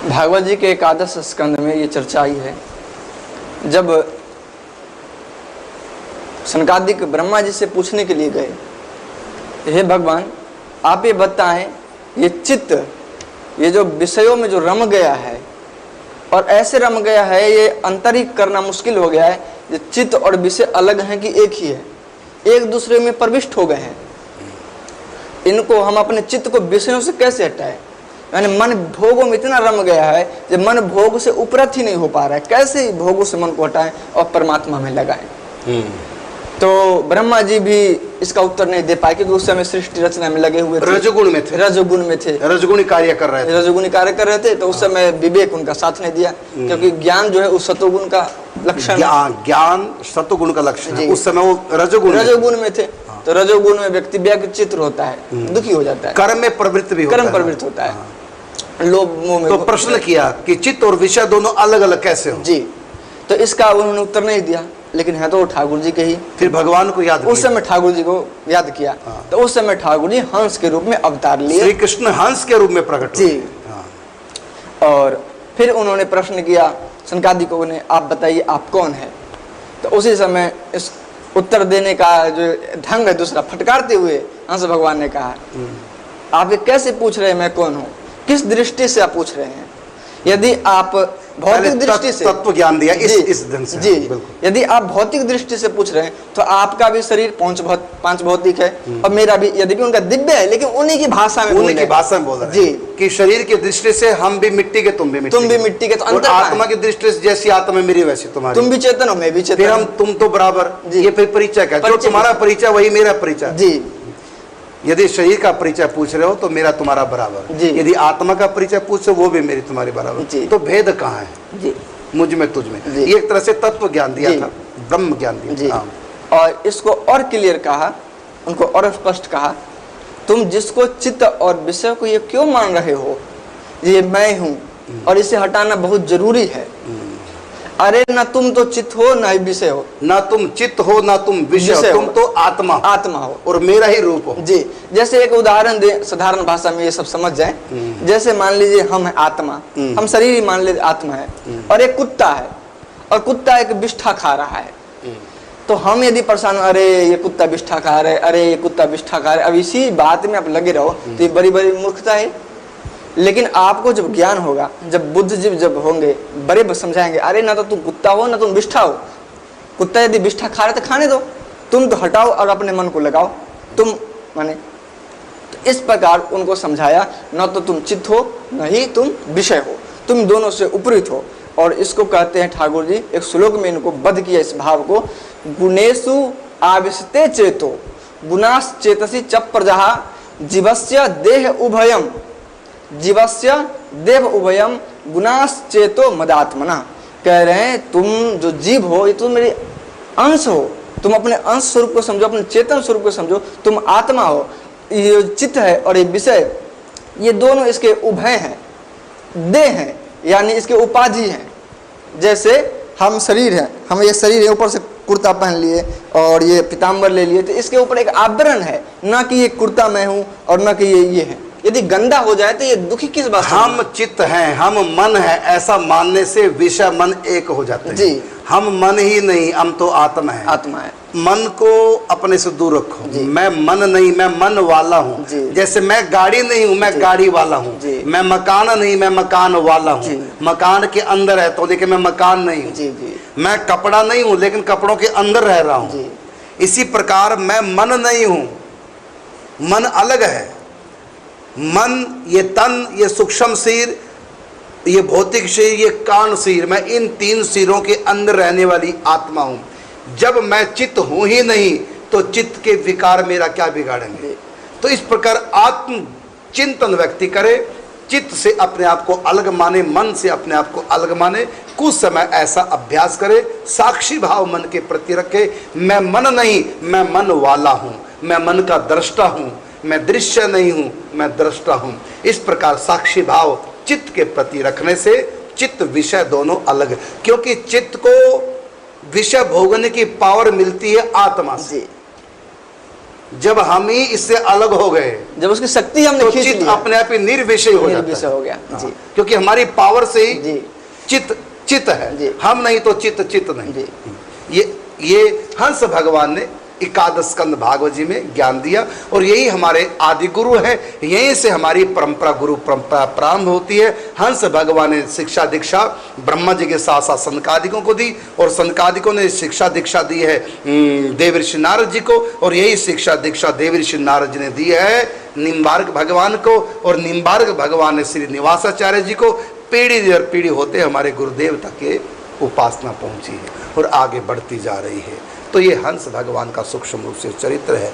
भागवत जी के एकादश स्कंद में ये चर्चा आई है, जब सनकादिक ब्रह्मा जी से पूछने के लिए गए, हे भगवान आप ये बताएं, ये चित्त, ये जो विषयों में जो रम गया है और ऐसे रम गया है, ये अंतरिक करना मुश्किल हो गया है, ये चित्त और विषय अलग हैं कि एक ही है, एक दूसरे में प्रविष्ट हो गए हैं, इनको हम अपने चित्त को विषयों से कैसे हटाएं? यानी मन भोगों में इतना रम गया है कि मन भोग से उपरत ही नहीं हो पा रहा है, कैसे भोगों से मन को हटाएं और परमात्मा में लगाएं? तो ब्रह्मा जी भी इसका उत्तर नहीं दे पाए, क्योंकि उस समय सृष्टि रचना में लगे हुए थे, रजोगुण में थे, रजोगुणी कार्य कर रहे थे। तो उस समय विवेक उनका साथ नहीं दिया, क्योंकि ज्ञान जो है उस सतोगुण का लक्षण, ज्ञान सतोगुण का लक्षण है। उस समय वो रजोगुण में थे। तो रजोगुण में व्यक्ति व्याकुचित्र होता है, दुखी हो जाता है, कर्म में प्रवृत्त होता है, लोभ मोह में। तो प्रश्न किया कि चित्त और विषय दोनों अलग अलग कैसे हो? जी, तो इसका उन्होंने उत्तर नहीं दिया, लेकिन है तो ठाकुर जी के ही। फिर भगवान को याद, उस समय ठाकुर जी को याद किया, तो उस समय ठाकुर जी हंस के रूप में अवतार लिए, श्री कृष्ण हंस के रूप में प्रकट जी। और फिर उन्होंने प्रश्न किया सनकादिकों ने, आप बताइए आप कौन है? तो उसी समय इस उत्तर देने का जो ढंग है दूसरा, फटकारते हुए हंस भगवान ने कहा, आप ये कैसे पूछ रहे हैं मैं कौन हूँ? किस दृष्टि से आप पूछ रहे हैं? यदि आप भौतिक दृष्टि से, तत्व ज्ञान दिया इस ढंग से, जी, यदि आप भौतिक दृष्टि से पूछ रहे हैं तो आपका भी शरीर पांच भौतिक है और मेरा भी, यदि भी उनका दिव्य है, लेकिन उन्हीं की भाषा में बोल रहे जी, कि शरीर की दृष्टि से हम भी मिट्टी के, तुम भी मिट्टी के, तो अंतर आत्मा की दृष्टि से जैसी आत्मा मेरी वैसी तुम्हारी, तुम भी चेतन हो मैं भी चेतन, फिर हम तुम तो बराबर। ये फिर परिचय का, जो तुम्हारा परिचय वही मेरा परिचय जी। यदि शरीर का परिचय पूछ रहे हो तो मेरा तुम्हारा बराबर, यदि आत्मा का परिचय पूछ रहे हो वो भी मेरी तुम्हारी बराबर, तो भेद कहाँ है जी? मुझ में तुझ में। ये एक तरह से तत्व ज्ञान दिया था, ब्रह्म ज्ञान दिया। और इसको और क्लियर कहा, उनको और स्पष्ट कहा, तुम जिसको चित्त और विषय को ये क्यों मान रहे हो, ये मैं हूँ और इसे हटाना बहुत जरूरी है। अरे ना तुम तो चित्त हो ना ही विषय हो, ना तुम चित्त हो ना तुम विषय हो, तुम तो आत्मा हो और मेरा ही रूप हो जी। जैसे एक उदाहरण दे, साधारण भाषा में ये सब समझ जाए, जैसे मान लीजिए हम है आत्मा, हम शरीर ही मान लीजिए आत्मा है, और एक कुत्ता है और कुत्ता एक बिष्ठा खा रहा है, तो हम यदि परेशान, अरे ये कुत्ता बिष्ठा खा रहा है, अरे ये कुत्ता बिष्ठा खा रहा है, अब इसी बात में आप लगे रहो तो ये बड़ी बड़ी मूर्खता है। लेकिन आपको जब ज्ञान होगा, जब बुद्धिजीव जब होंगे, बड़े समझाएंगे, अरे ना तो तुम कुत्ता हो ना तुम बिष्ठा हो, कुत्ता यदि बिष्ठा खा रहे तो खाने दो, तुम तो हटाओ और अपने मन को लगाओ, तुम माने। तो इस प्रकार उनको समझाया, न तो तुम चित्त हो न ही तुम विषय हो, तुम दोनों से उपरित हो। और इसको कहते हैं ठाकुर जी, एक श्लोक में इनको बद्ध किया इस भाव को, गुणेषु आविशते चेतो गुणास चेतसी च प्रजहा जीवस्य देह उभयम, जीवस्य देव उभयम गुणास चेतो मदात्मना। कह रहे हैं तुम जो जीव हो, ये तुम मेरे अंश हो, तुम अपने अंश स्वरूप को समझो, अपने चेतन स्वरूप को समझो, तुम आत्मा हो। ये चित्त है और ये विषय, ये दोनों इसके उभय हैं, देह हैं, यानी इसके उपाधि हैं। जैसे हम शरीर हैं, हम ये शरीर है, ऊपर से कुर्ता पहन लिए और ये पीताम्बर ले लिए, तो इसके ऊपर एक आवरण है, ना कि ये कुर्ता मैं हूँ और ना कि ये है। यदि गंदा हो जाए तो ये दुखी किस बात? हम चित्त हैं, हम मन है, ऐसा मानने से विषय मन एक हो जाते हैं जी। हम मन ही नहीं, हम तो आत्मा है, आत्मा है। मन को अपने से दूर रखो, मैं मन नहीं, मैं मन वाला हूँ। जैसे मैं गाड़ी नहीं हूँ, मैं गाड़ी वाला हूँ, मैं मकान नहीं, मैं मकान वाला हूँ, मकान के अंदर है तो लेकिन मैं मकान नहीं हूँ, मैं कपड़ा नहीं हूँ लेकिन कपड़ों के अंदर रह रहा हूँ। इसी प्रकार मैं मन नहीं हूँ, मन अलग है। मन ये तन, ये सूक्ष्म शरीर, ये भौतिक शरीर, ये कान शरीर, मैं इन तीन शरीरों के अंदर रहने वाली आत्मा हूँ। जब मैं चित्त हूँ ही नहीं तो चित्त के विकार मेरा क्या बिगाड़ेंगे? तो इस प्रकार आत्म चिंतन व्यक्ति करे, चित्त से अपने आप को अलग माने, मन से अपने आप को अलग माने, कुछ समय ऐसा अभ्यास करे, साक्षी भाव मन के प्रति रखे। मैं मन नहीं, मैं मन वाला हूँ, मैं मन का दृष्टा हूँ, मैं दृश्य नहीं हूँ, मैं दृष्टा हूँ। इस प्रकार साक्षी भाव चित्त के प्रति रखने से चित्त विषय दोनों अलग है, क्योंकि चित्त को विषय भोगने की पावर मिलती है आत्मा से। जब हम ही इससे अलग हो गए, जब उसकी शक्ति हमने तो खींच चित्त लिया, अपने आप ही निर्विषय हो जाता निर्विषय है। हो गया। जी क्योंकि हमारी पावर से ही जी चित्त चित्त है, जी। हम नहीं तो चित्त नहीं। जी ये हंस भगवान ने एकादश स्कंद भागवत जी में ज्ञान दिया, और यही हमारे आदि गुरु है, यहीं से हमारी परंपरा गुरु परंपरा प्रारंभ होती है। हंस भगवान ने शिक्षा दीक्षा ब्रह्मा जी के साथ साथ सनकादिकों को दी, और सनकादिकों ने शिक्षा दीक्षा दी है देवऋषि नारद जी को, और यही शिक्षा दीक्षा देवऋषि नारद जी ने दी है निम्बार्क भगवान को, और निम्बार्क भगवान ने श्री निवासाचार्य जी को। पीढ़ी दर पीढ़ी होते हमारे गुरुदेव तक के उपासना पहुंची है और आगे बढ़ती जा रही है। तो ये हंस भगवान का सूक्ष्म रूप से चरित्र है।